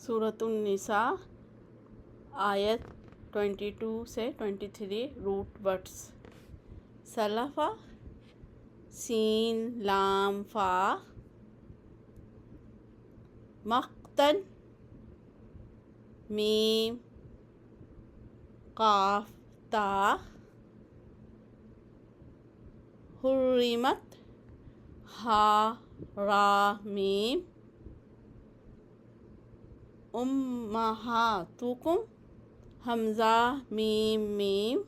سورۃ النساء آیت 22 سے 23 روٹ ورڈس۔ سلفا سین لام فا، مقتن میم قاف تا، حرمت ہا را میم، امہاتکم حمزہ میم میم،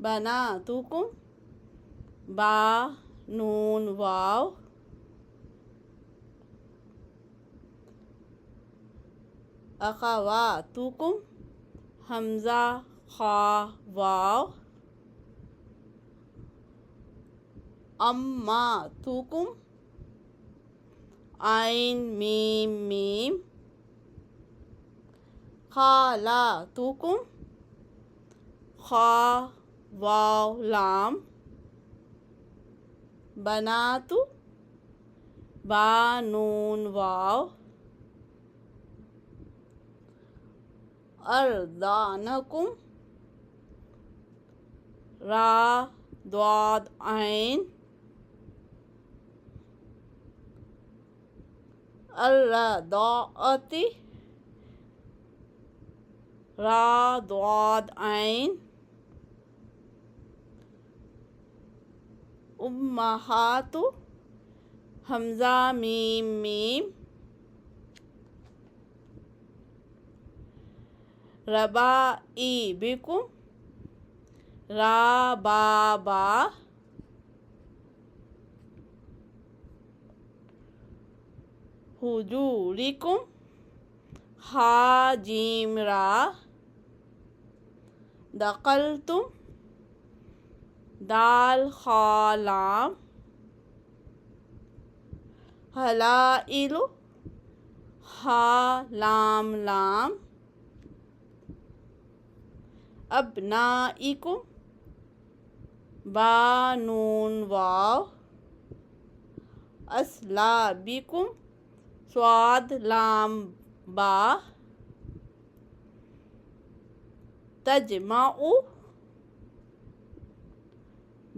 بناتکم با نون واو، اخواتکم حمزہ خا واو، اماتکم عین میم میم، خالاتکم خا واو لام، بنات با نون واو، ارضانکم را ضاد عین، الرضاعة را ضاد عین، امہات حمزہ میم میم، ربائبکم را با با، حجورکم ہا جیم را، دخلتم دال خا لام، حلائل ہا لام لام، ابنائکم با نون واو، اصلابکم صاد لام با، تجمع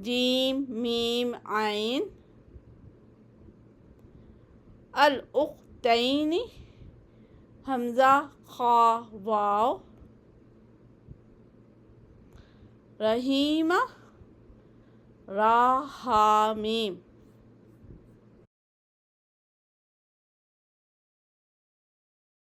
جیم میم عین، الاختین حمزہ خا واو، رحیمہ را ہا میم۔